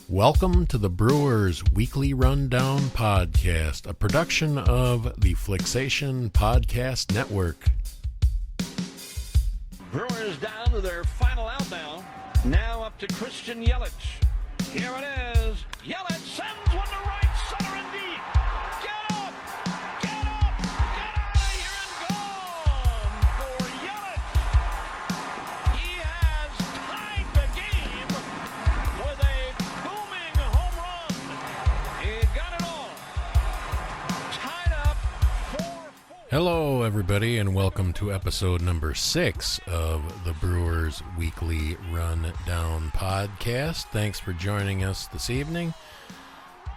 Welcome to the Brewers Weekly Rundown Podcast, a production of the Flicksation Podcast Network. Brewers down to their final out now. Now up to Christian Yelich. Here it is. Yelich sends one to right center and deep. Get up! Get up! Get out of here and gone for Yelich. He has tied the game with a booming home run. He got it all. Tied up 4-4. Hello, everybody, and welcome to episode number 6 of the Brewers Weekly Rundown Podcast. Thanks for joining us this evening.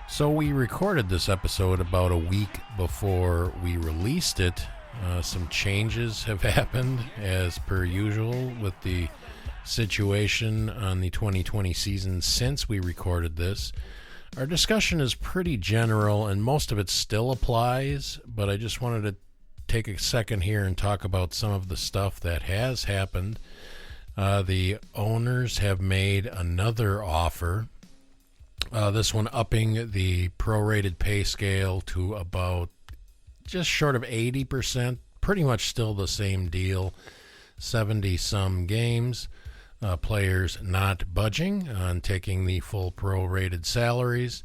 So we recorded this episode about a week before we released it. Some changes have happened, as per usual, with the situation on the 2020 season since we recorded this. Our discussion is pretty general, and most of it still applies, but I just wanted to take a second here and talk about some of the stuff that has happened. The owners have made another offer, this one upping the prorated pay scale to about just short of 80%, pretty much still the same deal, 70-some games, players not budging on taking the full prorated salaries.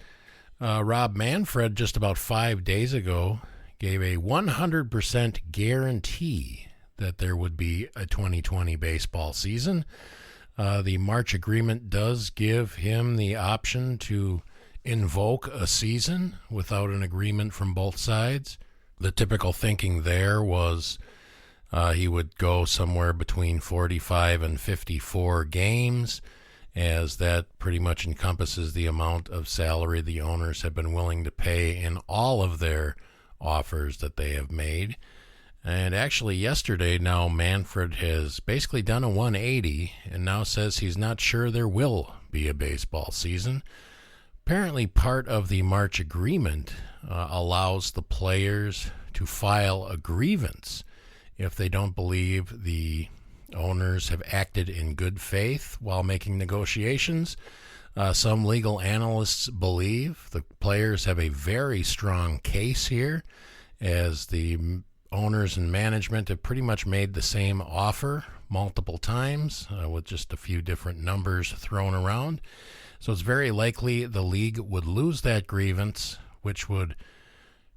Rob Manfred, just about 5 days ago, gave a 100% guarantee that there would be a 2020 baseball season. The March agreement does give him the option to invoke a season without an agreement from both sides. The typical thinking there was he would go somewhere between 45 and 54 games, as that pretty much encompasses the amount of salary the owners have been willing to pay in all of their offers that they have made. And actually yesterday, now Manfred has basically done a 180 and now says he's not sure there will be a baseball season. Apparently part of the March agreement allows the players to file a grievance if they don't believe the owners have acted in good faith while making negotiations. Some legal analysts believe the players have a very strong case here, as the owners and management have pretty much made the same offer multiple times with just a few different numbers thrown around. So it's very likely the league would lose that grievance, which would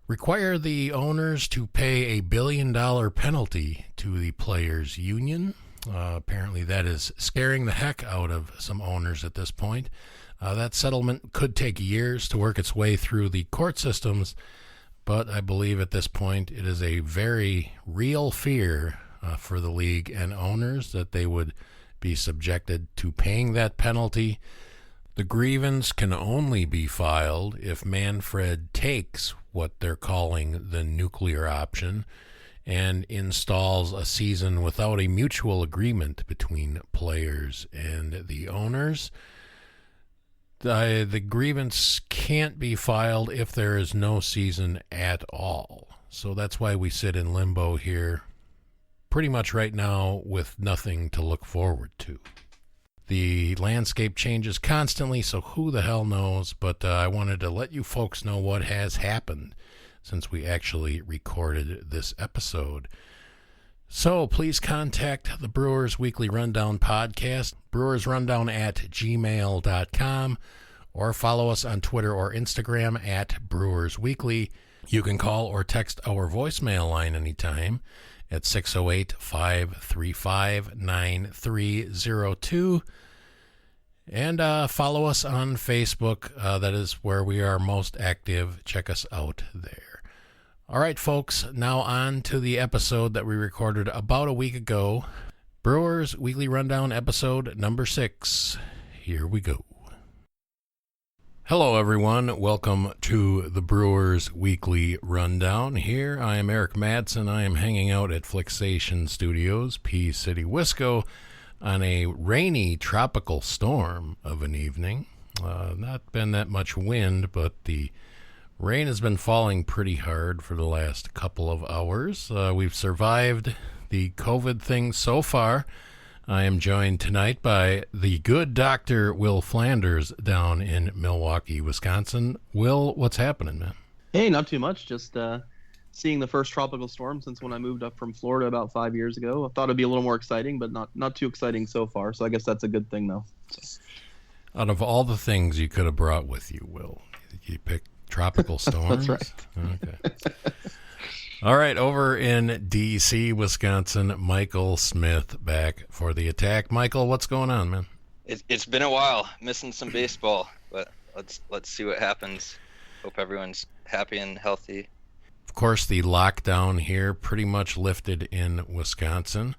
require the owners to pay $1 billion penalty to the players' union. Apparently that is scaring the heck out of some owners at this point. That settlement could take years to work its way through the court systems, but I believe at this point it is a very real fear for the league and owners that they would be subjected to paying that penalty. The grievance can only be filed if Manfred takes what they're calling the nuclear option and installs a season without a mutual agreement between players and the owners. The grievance can't be filed if there is no season at all. So that's why we sit in limbo here pretty much right now with nothing to look forward to. The landscape changes constantly, so who the hell knows, but I wanted to let you folks know what has happened since we actually recorded this episode. So please contact the Brewers Weekly Rundown Podcast, brewersrundown@gmail.com, or follow us on Twitter or Instagram @BrewersWeekly. You can call or text our voicemail line anytime at 608-535-9302. And follow us on Facebook. That is where we are most active. Check us out there. All right, folks, now on to the episode that we recorded about a week ago. Brewers Weekly Rundown episode number 6. Here we go. Hello, everyone. Welcome to the Brewers Weekly Rundown. Here, I am Eric Madsen. I am hanging out at Flicksation Studios, P City, Wisco, on a rainy tropical storm of an evening. Not been that much wind, but the rain has been falling pretty hard for the last couple of hours. We've survived the COVID thing so far. I am joined tonight by the good Dr. Will Flanders down in Milwaukee, Wisconsin. Will, what's happening, man? Hey, not too much. Just seeing the first tropical storm since when I moved up from Florida about 5 years ago. I thought it'd be a little more exciting, but not too exciting so far. So I guess that's a good thing, though. So. Out of all the things you could have brought with you, Will, you picked tropical storms? That's right. Okay. All right, over in D.C., Wisconsin, Michael Smith back for the attack. Michael, what's going on, man? It's been a while, missing some baseball, but let's see what happens. Hope everyone's happy and healthy. Of course, the lockdown here pretty much lifted in Wisconsin.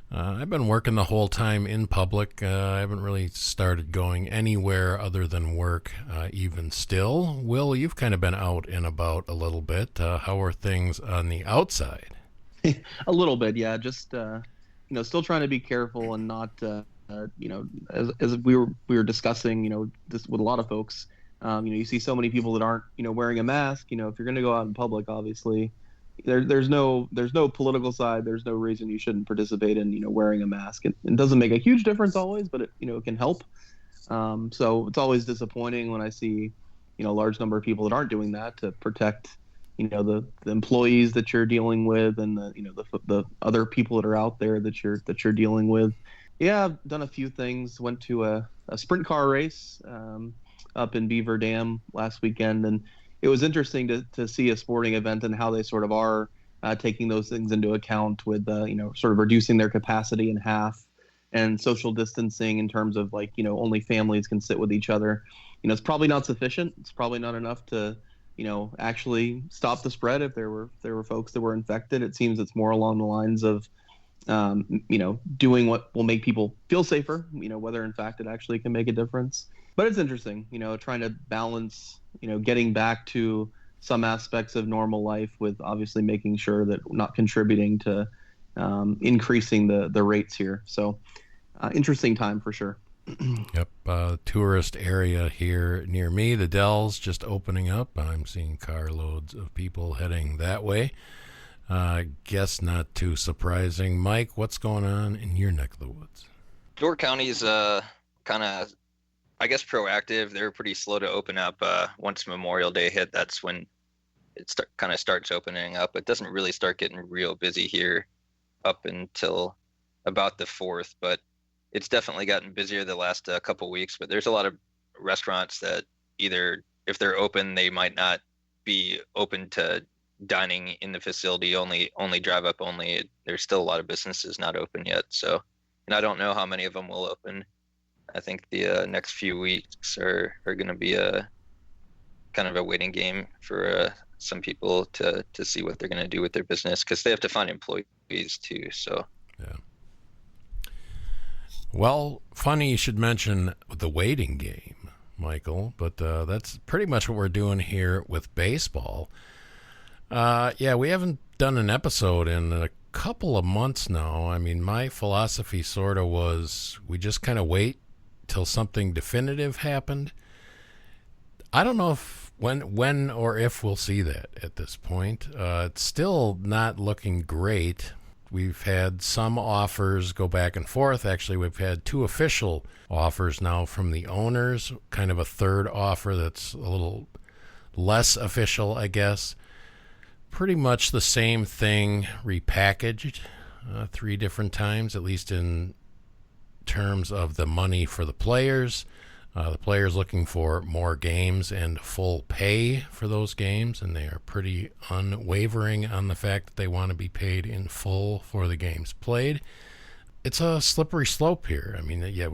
I've been working the whole time in public. I haven't really started going anywhere other than work, even still. Will, you've kind of been out and about a little bit. How are things on the outside? A little bit, yeah. Just still trying to be careful and not, as we were discussing, this with a lot of folks. You see so many people that aren't, wearing a mask. If you're going to go out in public, obviously. There's no political side. There's no reason you shouldn't participate in wearing a mask. It doesn't make a huge difference always, but it can help. So it's always disappointing when I see a large number of people that aren't doing that to protect the employees that you're dealing with and the other people that are out there that you're dealing with. Yeah, I've done a few things. Went to a sprint car race up in Beaver Dam last weekend, and it was interesting to see a sporting event and how they sort of are taking those things into account with, sort of reducing their capacity in half and social distancing in terms of only families can sit with each other. It's probably not sufficient. It's probably not enough to, actually stop the spread if there were folks that were infected. It seems it's more along the lines of, doing what will make people feel safer, whether in fact it actually can make a difference. But it's interesting, trying to balance, getting back to some aspects of normal life with obviously making sure that we're not contributing to increasing the rates here. So interesting time for sure. Yep. Tourist area here near me, the Dells just opening up. I'm seeing carloads of people heading that way. Guess not too surprising. Mike, what's going on in your neck of the woods? Door County's kind of, I guess, proactive. They're pretty slow to open up. Once Memorial Day hit, that's when it kind of starts opening up. It doesn't really start getting real busy here up until about the 4th, but it's definitely gotten busier the last couple weeks. But there's a lot of restaurants that either, if they're open, they might not be open to dining in the facility, only drive up only. There's still a lot of businesses not open yet. So, and I don't know how many of them will open. I think the next few weeks are going to be a kind of a waiting game for some people to see what they're going to do with their business, because they have to find employees too. So, yeah. Well, funny you should mention the waiting game, Michael, but that's pretty much what we're doing here with baseball. Yeah, we haven't done an episode in a couple of months now. I mean, my philosophy sort of was we just kind of wait till something definitive happened. I don't know if when or if we'll see that at this point. It's still not looking great. We've had some offers go back and forth. Actually, we've had 2 official offers now from the owners, kind of a third offer that's a little less official, I guess. Pretty much the same thing repackaged 3 different times, at least in terms of the money for the players. The players looking for more games and full pay for those games, and they are pretty unwavering on the fact that they want to be paid in full for the games played. It's a slippery slope here. I mean, yeah,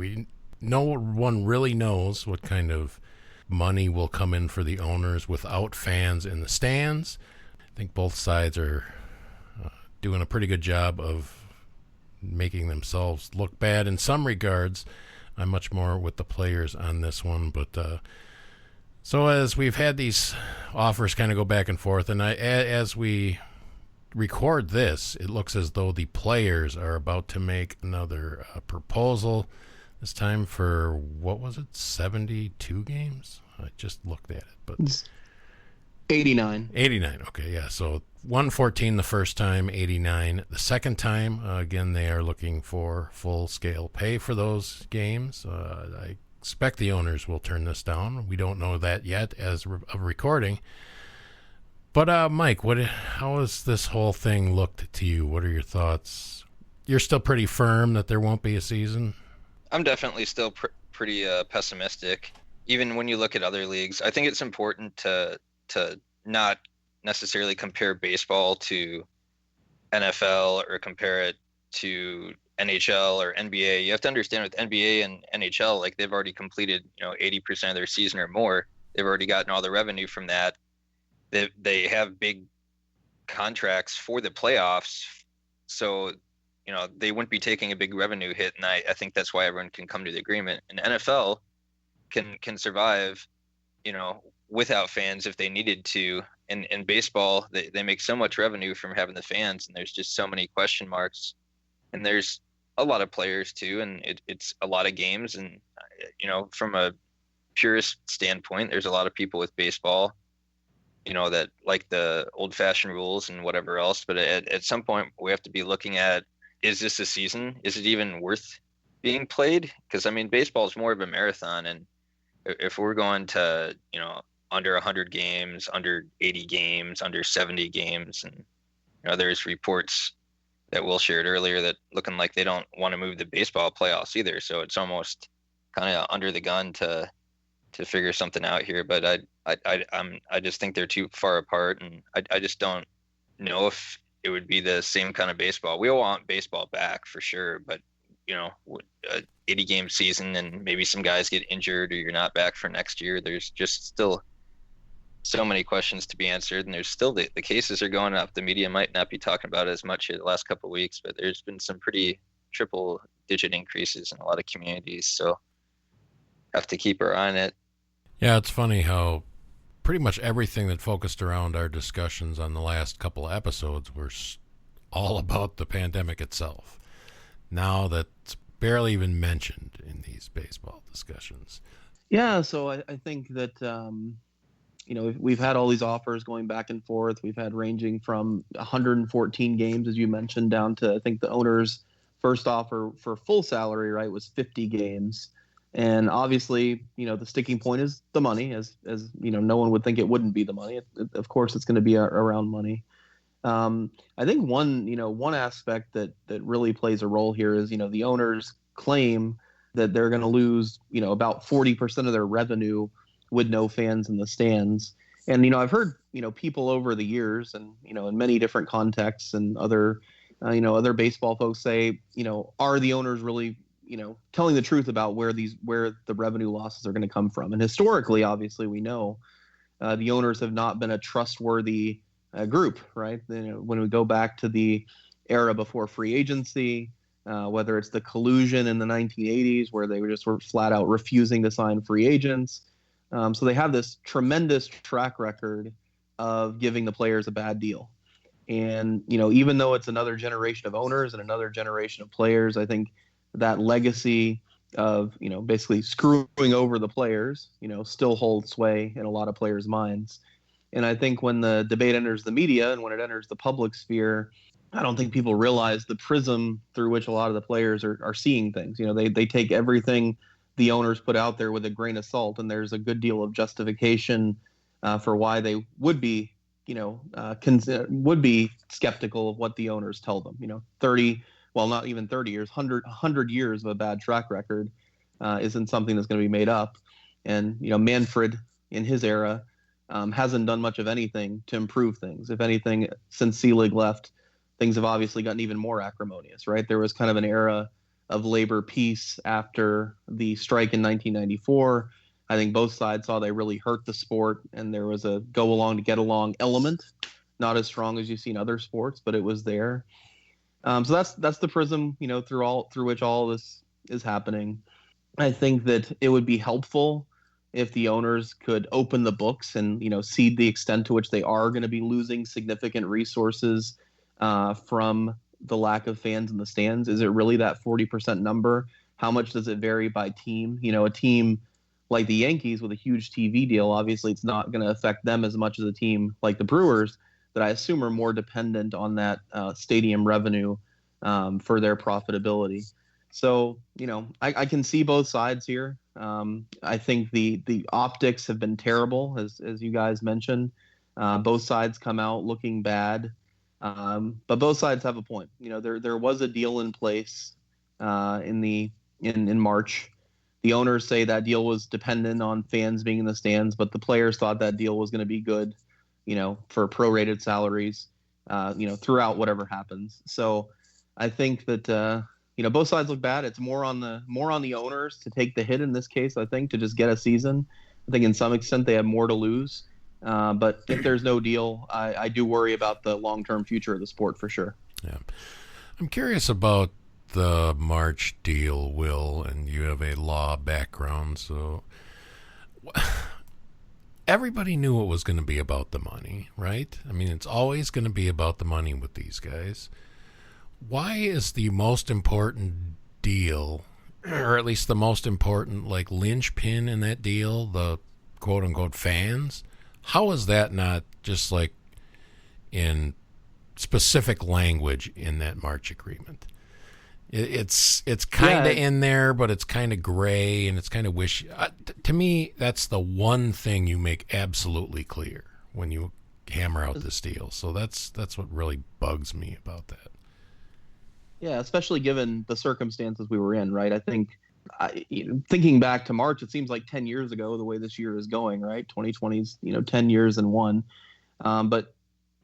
no one really knows what kind of money will come in for the owners without fans in the stands. I think both sides are doing a pretty good job of making themselves look bad in some regards. I'm much more with the players on this one, but so as we've had these offers kind of go back and forth, and as we record this, it looks as though the players are about to make another proposal, this time for, what was it, 72 games? I just looked at it, but 89. 89. Okay, yeah. So 114 the first time, 89 the second time. Again, they are looking for full-scale pay for those games. I expect the owners will turn this down. We don't know that yet as of recording. But Mike, how has this whole thing looked to you? What are your thoughts? You're still pretty firm that there won't be a season? I'm definitely still pretty pessimistic. Even when you look at other leagues, I think it's important to not necessarily compare baseball to NFL or compare it to NHL or NBA. You have to understand with NBA and NHL, like they've already completed, 80% of their season or more. They've already gotten all the revenue from that. They have big contracts for the playoffs. So, they wouldn't be taking a big revenue hit. And I think that's why everyone can come to the agreement. And NFL can survive, without fans if they needed to. In baseball, they make so much revenue from having the fans, and there's just so many question marks. And there's a lot of players too, and it's a lot of games. And from a purist standpoint, there's a lot of people with baseball, that like the old-fashioned rules and whatever else. But at some point, we have to be looking at, is this a season? Is it even worth being played? Because baseball is more of a marathon, and if we're going to under 100 games, under 80 games, under 70 games, and there's reports that Will shared earlier that looking like they don't want to move the baseball playoffs either. So it's almost kind of under the gun to figure something out here. But I just think they're too far apart, and I just don't know if it would be the same kind of baseball. We all want baseball back for sure, but a 80 game season and maybe some guys get injured or you're not back for next year. There's just still so many questions to be answered, and there's still the cases are going up. The media might not be talking about it as much in the last couple of weeks, but there's been some pretty triple digit increases in a lot of communities. So have to keep our eye on it. Yeah, it's funny how pretty much everything that focused around our discussions on the last couple of episodes were all about the pandemic itself. Now that's barely even mentioned in these baseball discussions. Yeah, so I think that, we've had all these offers going back and forth. We've had ranging from 114 games, as you mentioned, down to, I think the owner's first offer for full salary, right, was 50 games. And obviously, the sticking point is the money, as no one would think it wouldn't be the money. Of course, it's going to be around money. I think one aspect that really plays a role here is, the owners claim that they're going to lose, about 40% of their revenue with no fans in the stands. And, I've heard, people over the years and, in many different contexts and other baseball folks say, are the owners really, telling the truth about where the revenue losses are going to come from? And historically, obviously, we know the owners have not been a trustworthy group, right? When we go back to the era before free agency, whether it's the collusion in the 1980s where they were flat out refusing to sign free agents. So they have this tremendous track record of giving the players a bad deal. And, even though it's another generation of owners and another generation of players, I think that legacy of, basically screwing over the players, still holds sway in a lot of players' minds. And I think when the debate enters the media and when it enters the public sphere, I don't think people realize the prism through which a lot of the players are seeing things. They take everything the owners put out there with a grain of salt, and there's a good deal of justification for why they would be, would be skeptical of what the owners tell them. 30, well, not even 30 years, 100 years of a bad track record isn't something that's going to be made up. And, Manfred in his era hasn't done much of anything to improve things. If anything, since Selig left, things have obviously gotten even more acrimonious, right? There was kind of an era of labor peace after the strike in 1994. I think both sides saw they really hurt the sport, and there was a go along to get along element, not as strong as you see in other sports, but it was there. So that's the prism, through which all this is happening. I think that it would be helpful if the owners could open the books and, see the extent to which they are going to be losing significant resources from the lack of fans in the stands. Is it really that 40% number? How much does it vary by team? A team like the Yankees with a huge TV deal, obviously it's not going to affect them as much as a team like the Brewers that I assume are more dependent on that stadium revenue for their profitability. So, I can see both sides here. I think the optics have been terrible, as you guys mentioned. Both sides come out looking bad, but both sides have a point. There was a deal in place in March. The owners say that deal was dependent on fans being in the stands, but the players thought that deal was going to be good, for prorated salaries, throughout whatever happens. So I think that both sides look bad. It's more on the owners to take the hit in this case. I think to just get a season. I think in some extent they have more to lose. But if there's no deal, I do worry about the long-term future of the sport for sure. Yeah, I'm curious about the March deal, Will, and you have a law background, so everybody knew it was going to be about the money, right? I mean, it's always going to be about the money with these guys. Why is the most important deal, or at least the most important, like, linchpin in that deal, the quote-unquote fans? How is that not just, like, in specific language in that March agreement? It's kind of in there, but it's kind of gray and it's kind of wishy. To me, that's the one thing you make absolutely clear when you hammer out this deal. So that's what really bugs me about that. Yeah, especially given the circumstances we were in, right? I think, thinking back to March, it seems like 10 years ago, the way this year is going, right? 2020's, 10 years and one. But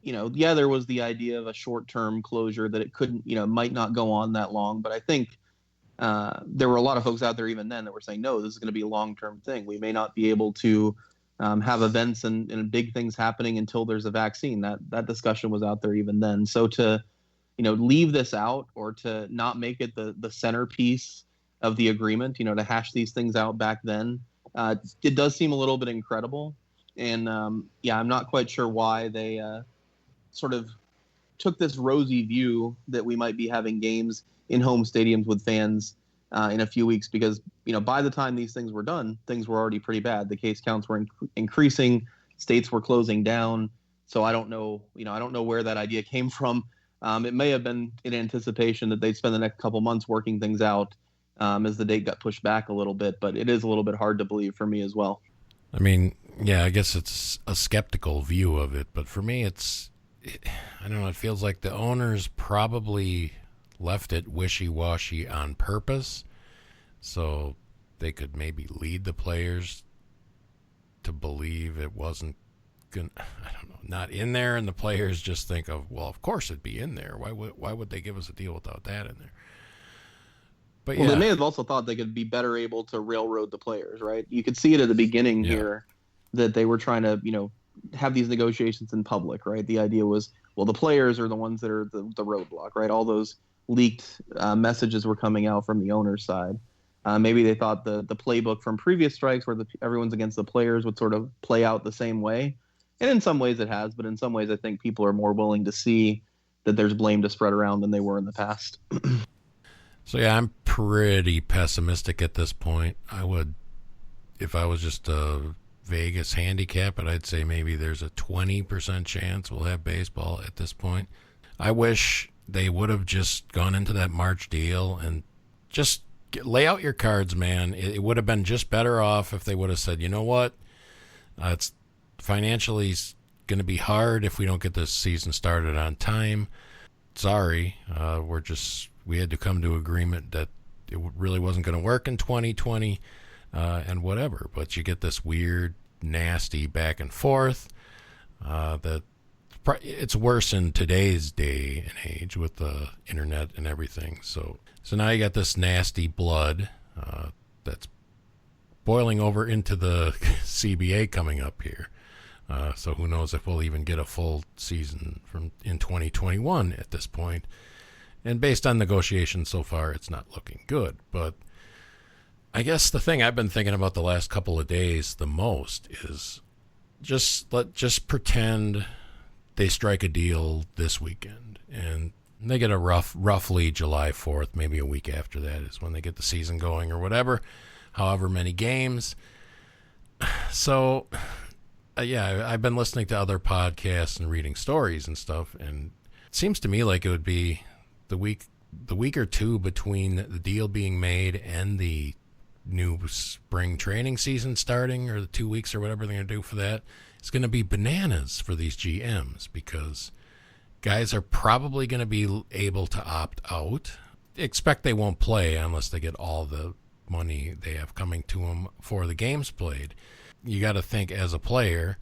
there was the idea of a short-term closure that it couldn't, might not go on that long. But I think there were a lot of folks out there even then that were saying, no, this is going to be a long-term thing. We may not be able to have events and big things happening until there's a vaccine. That discussion was out there even then. So to, leave this out or to not make it the centerpiece of the agreement, to hash these things out back then, it does seem a little bit incredible. And I'm not quite sure why they sort of took this rosy view that we might be having games in home stadiums with fans in a few weeks, because, by the time these things were done, things were already pretty bad. The case counts were increasing, states were closing down. So I don't know where that idea came from. It may have been in anticipation that they'd spend the next couple months working things out as the date got pushed back a little bit, but it is a little bit hard to believe for me as well. I mean, yeah, I guess it's a skeptical view of it, but for me, I don't know, it feels like the owners probably left it wishy-washy on purpose so they could maybe lead the players to believe it wasn't not in there, and the players just think of, well, of course it'd be in there. Why would they give us a deal without that in there? But they may have also thought they could be better able to railroad the players, right? You could see it at the beginning here that they were trying to, have these negotiations in public, right? The idea was, well, the players are the ones that are the roadblock, right? All those leaked messages were coming out from the owner's side. Maybe they thought the playbook from previous strikes where everyone's against the players would sort of play out the same way. And in some ways it has, but in some ways I think people are more willing to see that there's blame to spread around than they were in the past. So yeah, I'm pretty pessimistic at this point. If I was just a Vegas handicap, and I'd say maybe there's a 20% chance we'll have baseball at this point. I wish they would have just gone into that March deal and just lay out your cards, man. It would have been just better off if they would have said, you know what, it's financially going to be hard if we don't get this season started on time. Sorry, we had to come to agreement that it really wasn't going to work in 2020 and whatever. But you get this weird, nasty back and forth that it's worse in today's day and age with the internet and everything. So now you got this nasty blood that's boiling over into the CBA coming up here. So who knows if we'll even get a full season in 2021 at this point. And based on negotiations so far, it's not looking good. But I guess the thing I've been thinking about the last couple of days the most is just pretend they strike a deal this weekend. And they get a roughly July 4th, maybe a week after that is when they get the season going or whatever, however many games. So, yeah, I've been listening to other podcasts and reading stories and stuff, and it seems to me like it would be the week or two between the deal being made and the new spring training season starting, or the 2 weeks or whatever they're going to do for that. It's going to be bananas for these GMs because guys are probably going to be able to opt out. Expect they won't play unless they get all the money they have coming to them for the games played. You got to think as a player,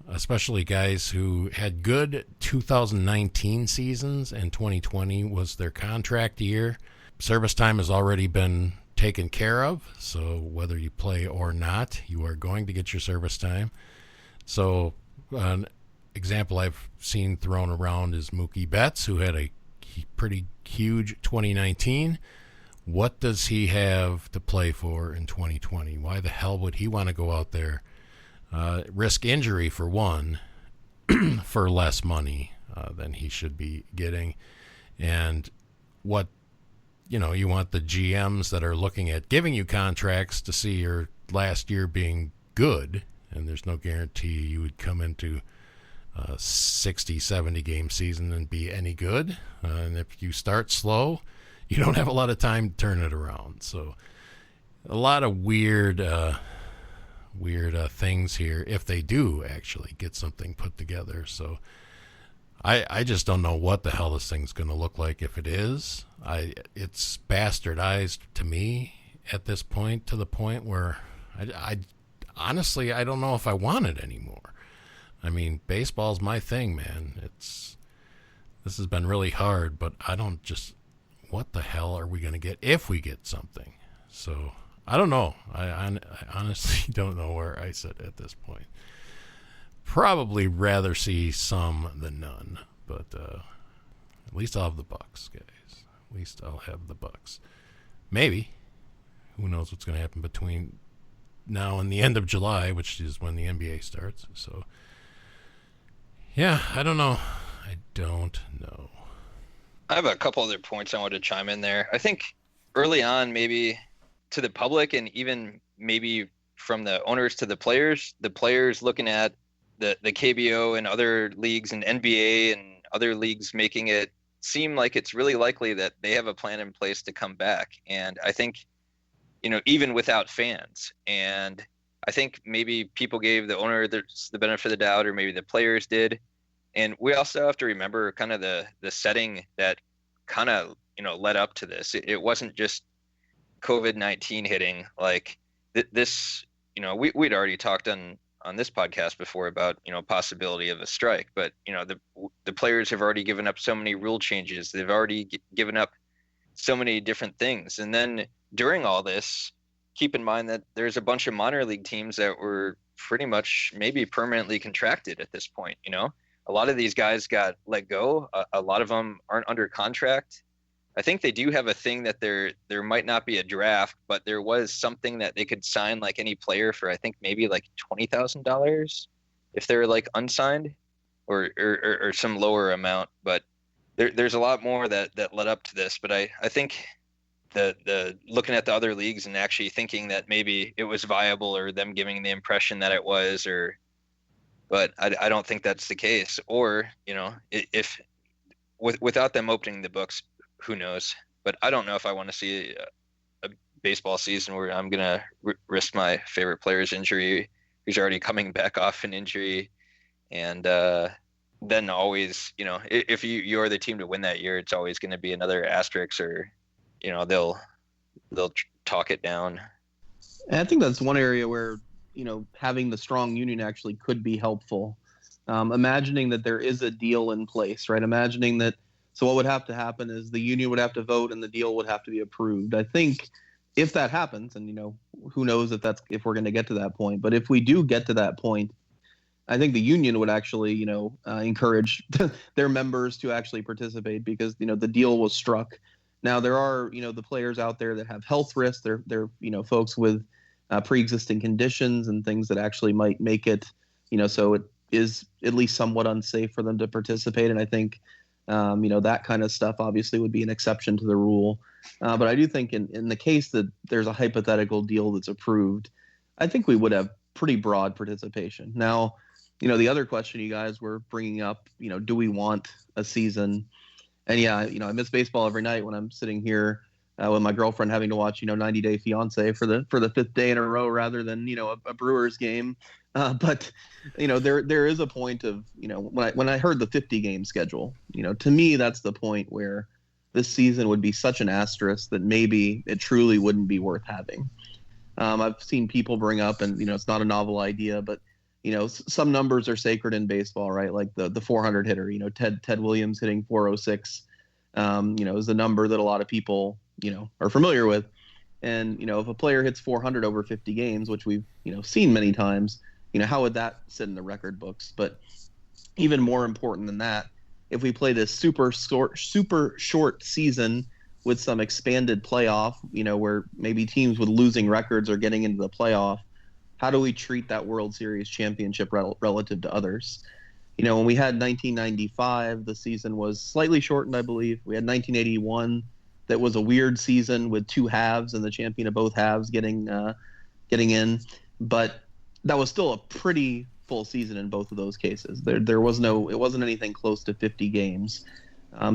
especially guys who had good 2019 seasons and 2020 was their contract year. Service time has already been taken care of, so whether you play or not, you are going to get your service time. So an example I've seen thrown around is Mookie Betts, who had a pretty huge 2019. What does he have to play for in 2020? Why the hell would he want to go out there, risk injury for one, for less money than he should be getting? And what, you want the GMs that are looking at giving you contracts to see your last year being good, and there's no guarantee you would come into a 60, 70 game season and be any good. And if you start slow, you don't have a lot of time to turn it around. So a lot of weird things here if they do actually get something put together. So I just don't know what the hell this thing's going to look like if it is. It's bastardized to me at this point, to the point where I honestly, I don't know if I want it anymore. I mean, baseball's my thing, man. This has been really hard, but what the hell are we going to get if we get something? So I don't know. I honestly don't know where I sit at this point. Probably rather see some than none, but at least I'll have the Bucks, guys. At least I'll have the Bucks. Maybe. Who knows what's going to happen between now and the end of July, which is when the NBA starts. So, yeah, I don't know. I don't know. I have a couple other points I wanted to chime in there. I think early on, maybe to the public and even maybe from the owners to the players looking at the KBO and other leagues and NBA and other leagues making it seem like it's really likely that they have a plan in place to come back. And I think, even without fans, and I think maybe people gave the owner the benefit of the doubt, or maybe the players did. And we also have to remember kind of the setting that kind of, led up to this. It wasn't just COVID-19 hitting. Like this, we'd already talked on this podcast before about, possibility of a strike, but, the players have already given up so many rule changes. They've already given up so many different things. And then during all this, keep in mind that there's a bunch of minor league teams that were pretty much maybe permanently contracted at this point. A lot of these guys got let go. A lot of them aren't under contract. I think they do have a thing that there might not be a draft, but there was something that they could sign like any player for, I think maybe like $20,000 if they're like unsigned, or some lower amount. But there's a lot more that led up to this. But I think the looking at the other leagues and actually thinking that maybe it was viable, or them giving the impression that it was, but I don't think that's the case. Or, if without them opening the books, who knows? But I don't know if I want to see a baseball season where I'm going to risk my favorite player's injury, who's already coming back off an injury. And then always, if you're the team to win that year, it's always going to be another asterisk, or, they'll talk it down. And I think that's one area where, having the strong union actually could be helpful. Imagining that there is a deal in place, right? Imagining that. So what would have to happen is the union would have to vote and the deal would have to be approved. I think if that happens, and who knows if we're going to get to that point, but if we do get to that point, I think the union would actually, encourage their members to actually participate, because the deal was struck. Now there are, the players out there that have health risks. They're folks with pre-existing conditions and things that actually might make it, so it is at least somewhat unsafe for them to participate. And I think, that kind of stuff obviously would be an exception to the rule. But I do think in the case that there's a hypothetical deal that's approved, I think we would have pretty broad participation. Now, the other question you guys were bringing up, do we want a season? And yeah, I miss baseball every night when I'm sitting here with my girlfriend having to watch, 90 Day Fiance for the fifth day in a row rather than, a Brewers game. But there is a point of, when I heard the 50 game schedule, to me, that's the point where this season would be such an asterisk that maybe it truly wouldn't be worth having. I've seen people bring up, and it's not a novel idea, but some numbers are sacred in baseball, right? Like the 400 hitter, Ted Williams hitting 406, is a number that a lot of people, are familiar with. And, if a player hits 400 over 50 games, which we've, seen many times, how would that sit in the record books? But even more important than that, if we play this super short season with some expanded playoff, where maybe teams with losing records are getting into the playoff, how do we treat that World Series championship relative to others? When we had 1995, the season was slightly shortened, I believe. We had 1981, that was a weird season with two halves and the champion of both halves getting in. But that was still a pretty full season in both of those cases. It wasn't anything close to 50 games.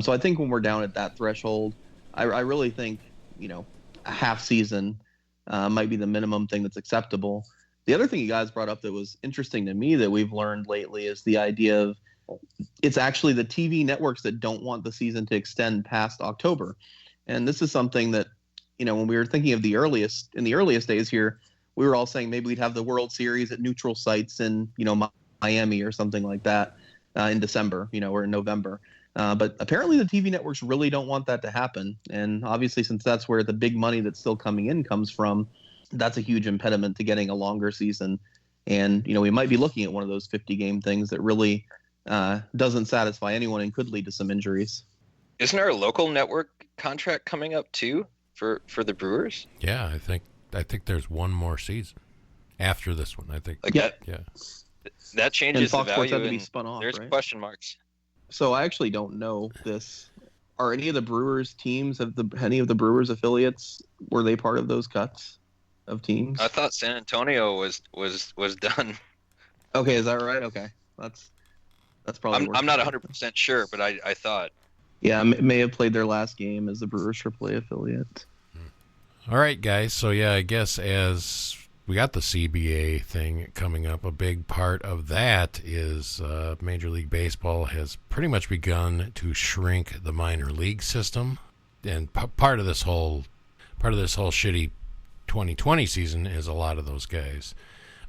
So I think when we're down at that threshold, I really think, a half season might be the minimum thing that's acceptable. The other thing you guys brought up that was interesting to me that we've learned lately is the idea of it's actually the TV networks that don't want the season to extend past October. And this is something that, when we were thinking of in the earliest days here, we were all saying maybe we'd have the World Series at neutral sites in, Miami or something like that in December, or in November. But apparently the TV networks really don't want that to happen. And obviously, since that's where the big money that's still coming in comes from, that's a huge impediment to getting a longer season. And, we might be looking at one of those 50-game things that really doesn't satisfy anyone and could lead to some injuries. Isn't our local network contract coming up too for the Brewers? Yeah, I think there's one more season after this one. I think. That changes the value. Had to be spun off, there's right? Question marks. So I actually don't know this. Are any of the Brewers teams, any of the Brewers affiliates, were they part of those cuts of teams? I thought San Antonio was done. Okay, is that right? Okay, that's probably. I'm not 100% sure, but I thought. Yeah, may have played their last game as the Brewers AAA affiliate. All right, guys. So, yeah, I guess as we got the CBA thing coming up, a big part of that is Major League Baseball has pretty much begun to shrink the minor league system. And part of this whole shitty 2020 season is a lot of those guys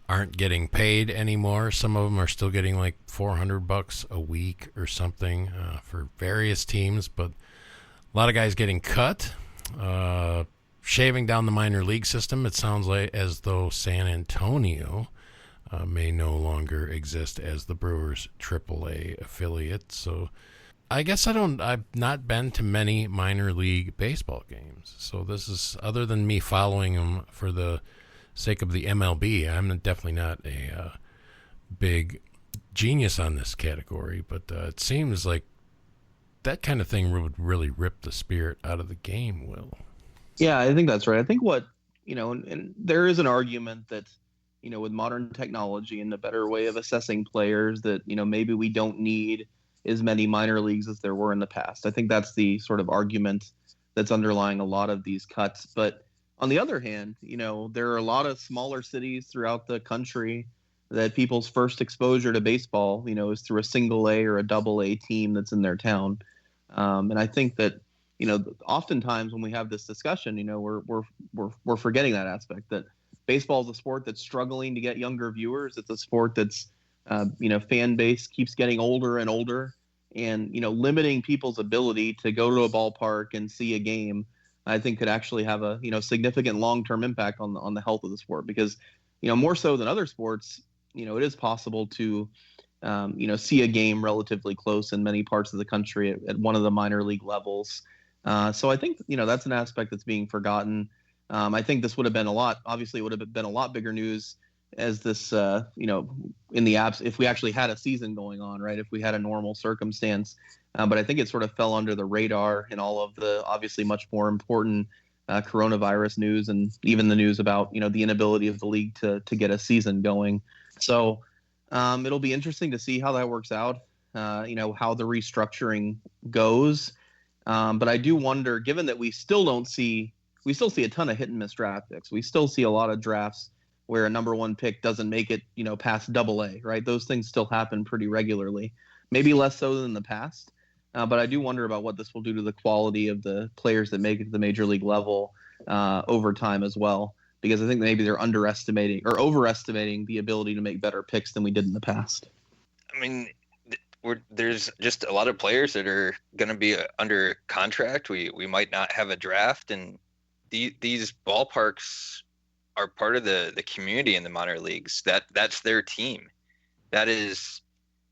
aren't getting paid anymore. Some of them are still getting like $400 a week or something for various teams, but a lot of guys getting cut. Shaving down the minor league system, it sounds like as though San Antonio may no longer exist as the Brewers AAA affiliate. So I guess I've not been to many minor league baseball games. So this is, other than me following them for the sake of the MLB, I'm definitely not a big genius on this category, but it seems like that kind of thing would really rip the spirit out of the game, Will. Yeah, I think that's right. I think and there is an argument that, with modern technology and a better way of assessing players that, maybe we don't need as many minor leagues as there were in the past. I think that's the sort of argument that's underlying a lot of these cuts. But on the other hand, there are a lot of smaller cities throughout the country that people's first exposure to baseball, is through a single A or a double A team that's in their town. And I think that, oftentimes when we have this discussion, we're forgetting that aspect, that baseball is a sport that's struggling to get younger viewers. It's a sport that's, fan base keeps getting older and older, and, limiting people's ability to go to a ballpark and see a game, I think could actually have a, significant long-term impact on the health of the sport, because, more so than other sports, it is possible to, see a game relatively close in many parts of the country at one of the minor league levels. So I think, that's an aspect that's being forgotten. I think this would have been a lot bigger news as this, in the apps, if we actually had a season going on, right? If we had a normal circumstance. But I think it sort of fell under the radar in all of the obviously much more important coronavirus news and even the news about, the inability of the league to get a season going. So it'll be interesting to see how that works out, how the restructuring goes. But I do wonder, given that we still see a ton of hit and miss draft picks. We still see a lot of drafts where a number one pick doesn't make it, past AA, right? Those things still happen pretty regularly, maybe less so than the past. But I do wonder about what this will do to the quality of the players that make it to the major league level over time as well, because I think maybe they're underestimating or overestimating the ability to make better picks than we did in the past. I mean, there's just a lot of players that are going to be under contract. We might not have a draft, and these ballparks are part of the community in the minor leagues. That's their team. That is,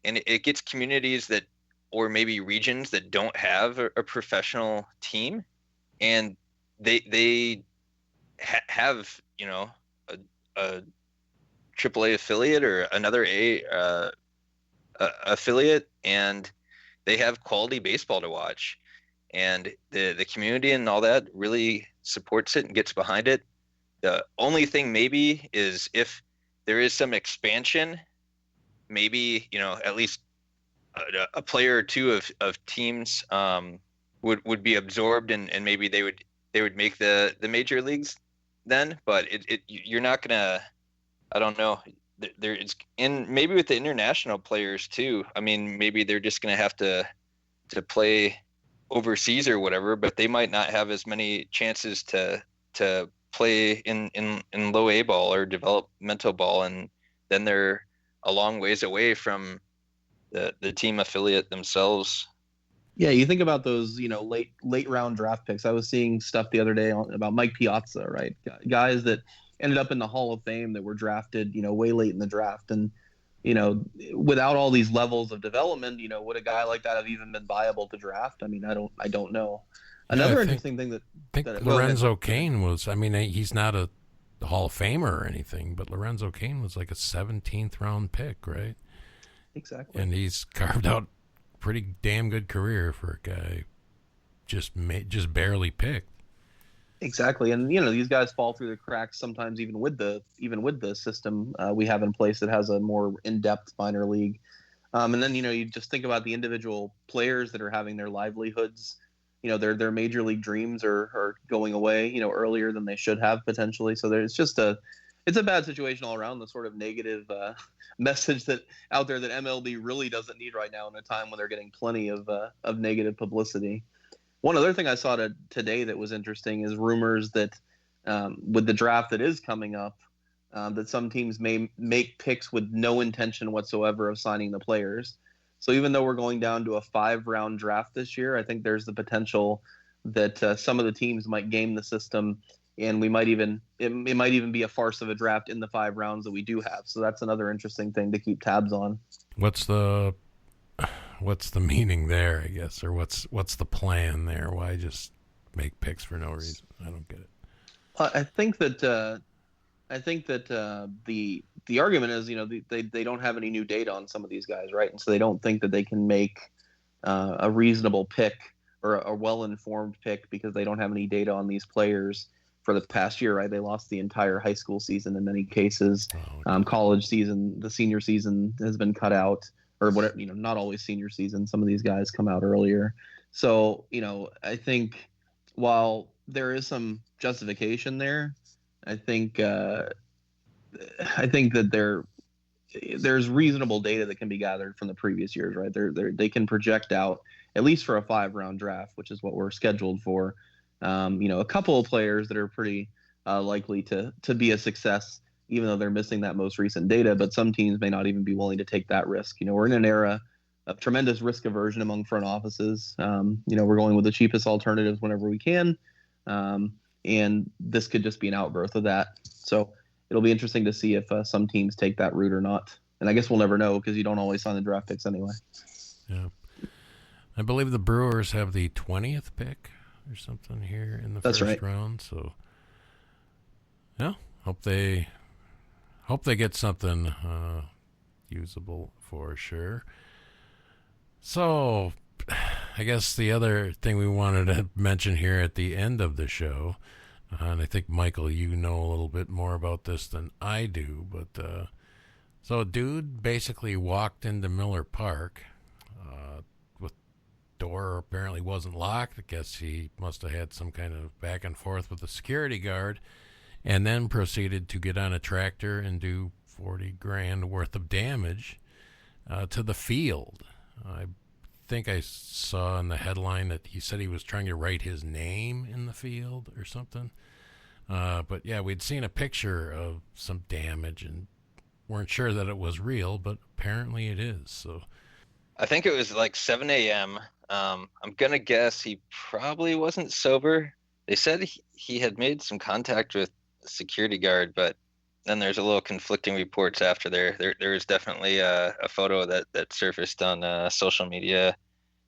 and it gets communities that, or maybe regions that don't have a professional team, and they have a AAA affiliate or another affiliate, and they have quality baseball to watch, and the community and all that really supports it and gets behind it. The only thing maybe is if there is some expansion, maybe at least a player or two of teams would be absorbed, and maybe they would make the major leagues then. But you're not gonna, I don't know, it's in maybe with the international players too. I mean, maybe they're just gonna have to play overseas or whatever, but they might not have as many chances to play in low A ball or developmental ball, and then they're a long ways away from the team affiliate themselves. Yeah, you think about those, late round draft picks. I was seeing stuff the other day about Mike Piazza, right? Guys that ended up in the Hall of Fame that were drafted, way late in the draft, and without all these levels of development, would a guy like that have even been viable to draft? I mean, I don't know. Another interesting thing I think Lorenzo Cain was. I mean, he's not a Hall of Famer or anything, but Lorenzo Cain was like a 17th round pick, right? Exactly. And he's carved out a pretty damn good career for a guy just barely picked. Exactly, and these guys fall through the cracks sometimes, even with the system we have in place that has a more in-depth minor league. And then you just think about the individual players that are having their livelihoods. Their major league dreams are going away, earlier than they should have potentially. So it's a bad situation all around. The sort of negative message that out there that MLB really doesn't need right now in a time when they're getting plenty of negative publicity. One other thing I saw today that was interesting is rumors that with the draft that is coming up, that some teams may make picks with no intention whatsoever of signing the players. So even though we're going down to a 5-round draft this year, I think there's the potential that some of the teams might game the system, and it might even be a farce of a draft in the 5 rounds that we do have. So that's another interesting thing to keep tabs on. What's the meaning there, I guess, or what's the plan there? Why just make picks for no reason? I don't get it. I think that the argument is, they don't have any new data on some of these guys, right? And so they don't think that they can make a reasonable pick or a well-informed pick because they don't have any data on these players for the past year, right? They lost the entire high school season in many cases. College season, the senior season has been cut out, or whatever. Not always senior season. Some of these guys come out earlier. So I think while there is some justification there, I think that there's reasonable data that can be gathered from the previous years, right? They can project out, at least for a 5-round draft, which is what we're scheduled for. A couple of players that are pretty likely to be a success, even though they're missing that most recent data. But some teams may not even be willing to take that risk. We're in an era of tremendous risk aversion among front offices. We're going with the cheapest alternatives whenever we can. And this could just be an outgrowth of that. So it'll be interesting to see if some teams take that route or not. And I guess we'll never know because you don't always sign the draft picks anyway. Yeah. I believe the Brewers have the 20th pick or something here in the first round. So, yeah, hope they get something usable for sure. So, I guess the other thing we wanted to mention here at the end of the show, And I think, Michael, you know a little bit more about this than I do. But so a dude basically walked into Miller Park. With door apparently wasn't locked. I guess he must have had some kind of back and forth with the security guard, and then proceeded to get on a tractor and do 40 grand worth of damage to the field. I think I saw in the headline that he said he was trying to write his name in the field or something. But yeah, we'd seen a picture of some damage and weren't sure that it was real, but apparently it is. So I think it was like 7 a.m. I'm gonna guess he probably wasn't sober. They said he had made some contact with a security guard, but then there's a little conflicting reports after there. There is definitely a photo that surfaced on social media,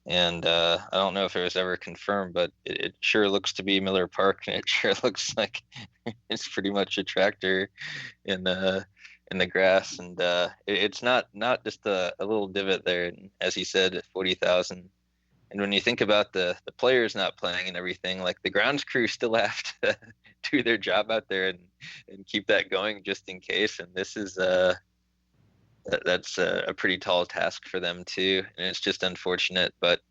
and I don't know if it was ever confirmed, but it sure looks to be Miller Park, and it sure looks like it's pretty much a tractor in the grass, and it's not just a little divot there. And as he said, 40,000. And when you think about the players not playing and everything, like the grounds crew still have to do their job out there and keep that going just in case. And this is that's a pretty tall task for them too. And it's just unfortunate, but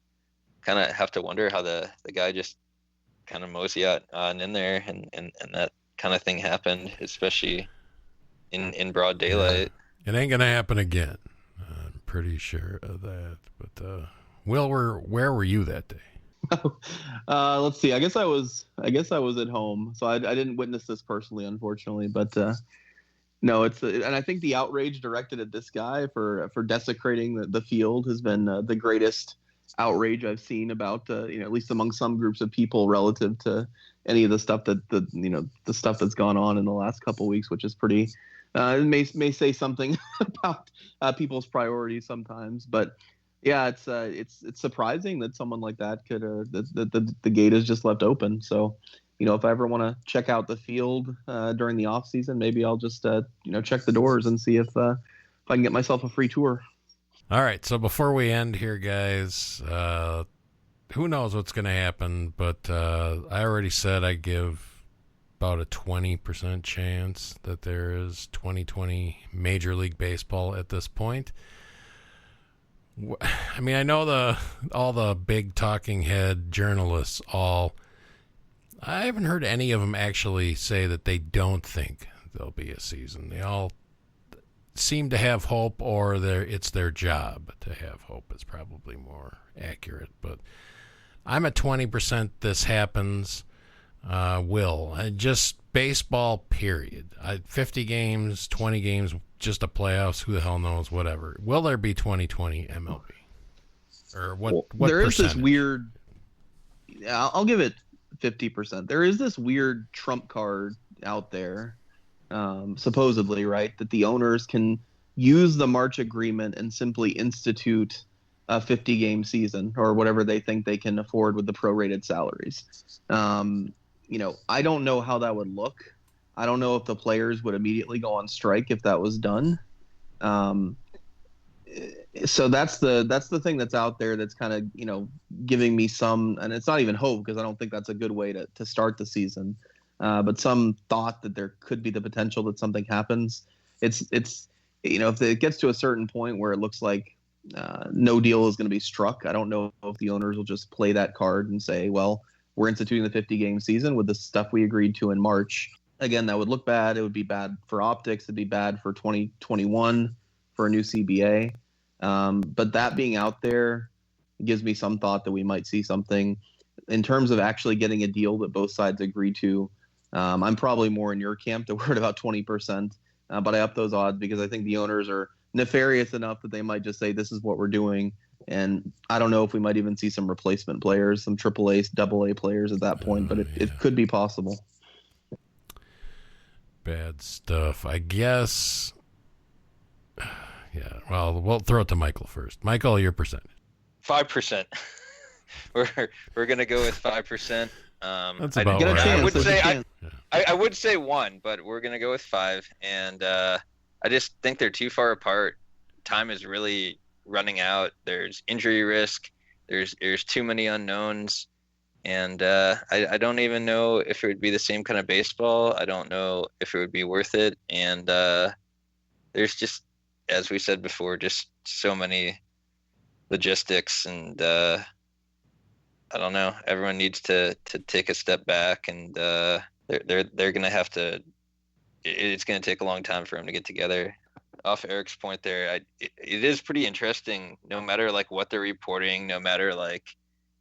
kind of have to wonder how the guy just kind of mosey on in there and that kind of thing happened, especially in broad daylight. yeah, it ain't gonna happen again. I'm pretty sure of that. But Will, where were you that day? Let's see. I guess I was at home, so I didn't witness this personally, unfortunately. But no, and I think the outrage directed at this guy for desecrating the field has been the greatest outrage I've seen about at least among some groups of people relative to any of the stuff the stuff that's gone on in the last couple of weeks, which is pretty. It may say something about people's priorities sometimes, but. Yeah, it's surprising that someone like that could the gate is just left open. So, if I ever want to check out the field during the off season, maybe I'll just check the doors and see if I can get myself a free tour. All right. So before we end here, guys, who knows what's going to happen? But I already said I give about a 20% chance that there is 2020 Major League Baseball at this point. I mean, I know all the big talking head journalists I haven't heard any of them actually say that they don't think there'll be a season. They all seem to have hope, or it's their job to have hope is probably more accurate. But I'm at 20% this happens. Just baseball, period. 50 games, 20 games, just the playoffs, who the hell knows, whatever. Will there be 2020 MLB? Or what there percentage? Is this weird, I'll give it 50%. There is this weird trump card out there, supposedly, right, that the owners can use the March agreement and simply institute a 50-game season or whatever they think they can afford with the prorated salaries. I don't know how that would look. I don't know if the players would immediately go on strike if that was done. So that's the thing that's out there that's kind of, giving me some, and it's not even hope because I don't think that's a good way to start the season. But some thought that there could be the potential that something happens. It's if it gets to a certain point where it looks like no deal is going to be struck, I don't know if the owners will just play that card and say, well, we're instituting the 50-game season with the stuff we agreed to in March. Again, that would look bad. It would be bad for optics. It'd be bad for 2021 for a new CBA. But that being out there gives me some thought that we might see something in terms of actually getting a deal that both sides agree to. I'm probably more in your camp that we're at about 20%, but I up those odds because I think the owners are nefarious enough that they might just say, this is what we're doing. And I don't know if we might even see some replacement players, some AAA, AA players at that point, but it could be possible. Bad stuff, I guess. Yeah, well, we'll throw it to Michael first. Michael, your percentage. 5%. We're gonna go with 5%. That's about right. I would say 1, but we're gonna go with 5. And I just think they're too far apart. Time is really running out. There's injury risk. There's too many unknowns, And I don't even know if it would be the same kind of baseball. I don't know if it would be worth it. And there's just, as we said before, just so many logistics, and I don't know. Everyone needs to take a step back, and they're gonna have to. It's gonna take a long time for them to get together. Off Eric's point there, it is pretty interesting. No matter like what they're reporting, no matter like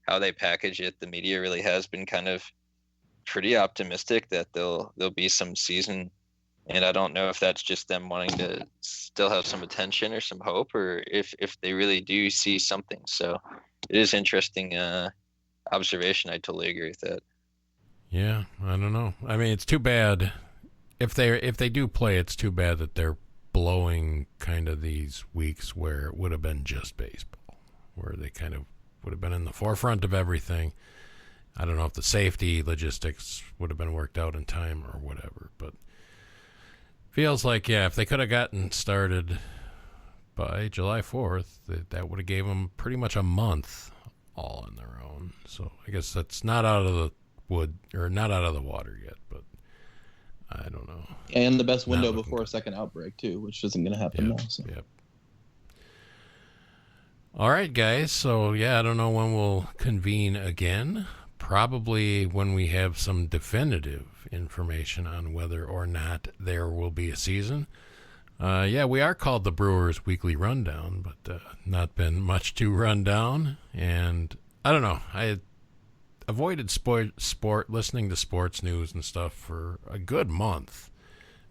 how they package it, the media really has been kind of pretty optimistic that there'll be some season. And I don't know if that's just them wanting to still have some attention or some hope, or if they really do see something. So it is interesting observation. I totally agree with that. Yeah, I don't know. I mean, it's too bad if they do play. It's too bad that they're blowing kind of these weeks where it would have been just baseball, where they kind of would have been in the forefront of everything. I don't know if the safety logistics would have been worked out in time or whatever, but feels like, yeah, if they could have gotten started by July 4th, that would have gave them pretty much a month all on their own. So I guess that's not out of the wood, or not out of the water yet, but I don't know. And the best window before a second outbreak, too, which isn't going to happen now. So. Yep. All right, guys. So, yeah, I don't know when we'll convene again. Probably when we have some definitive information on whether or not there will be a season. Yeah, we are called the Brewers Weekly Rundown, but not been much to run down. And I don't know. I avoided sport listening to sports news and stuff for a good month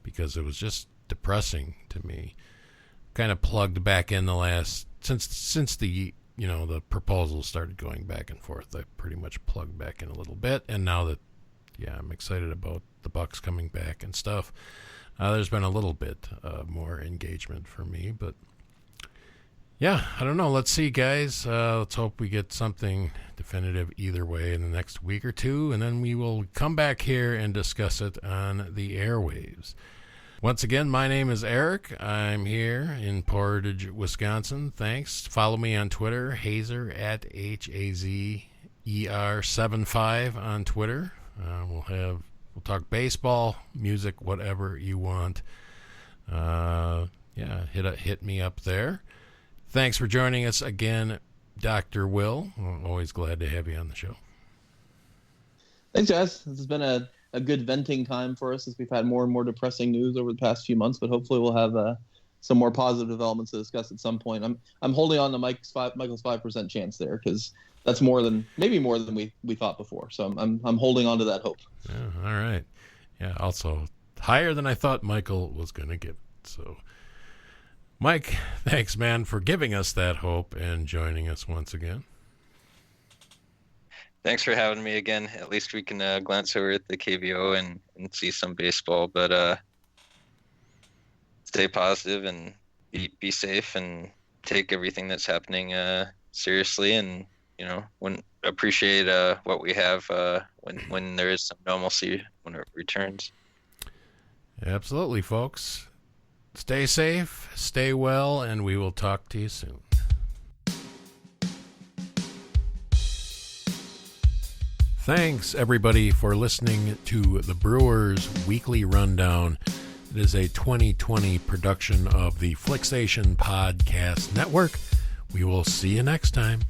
because it was just depressing to me. Kind of plugged back in the last since the the proposals started going back and forth. I pretty much plugged back in a little bit, and now that I'm excited about the Bucks coming back and stuff, there's been a little bit more engagement for me. But yeah, I don't know. Let's see, guys. Let's hope we get something definitive either way in the next week or two, and then we will come back here and discuss it on the airwaves. Once again, my name is Eric. I'm here in Portage, Wisconsin. Thanks. Follow me on Twitter, Hazer at HAZER75 on Twitter. We'll talk baseball, music, whatever you want. Hit me up there. Thanks for joining us again, Dr. Will. I'm always glad to have you on the show. Thanks, guys. This has been a good venting time for us as we've had more and more depressing news over the past few months, but hopefully we'll have some more positive developments to discuss at some point. I'm holding on to Michael's 5% chance there, because that's maybe more than we thought before. So I'm holding on to that hope. Yeah, all right. Yeah, also higher than I thought Michael was going to give. So, Mike, thanks, man, for giving us that hope and joining us once again. Thanks for having me again. At least we can glance over at the KBO and see some baseball. But stay positive and be safe and take everything that's happening seriously. And appreciate what we have when there is some normalcy when it returns. Absolutely, folks. Stay safe, stay well, and we will talk to you soon. Thanks, everybody, for listening to the Brewers Weekly Rundown. It is a 2020 production of the Flicksation Podcast Network. We will see you next time.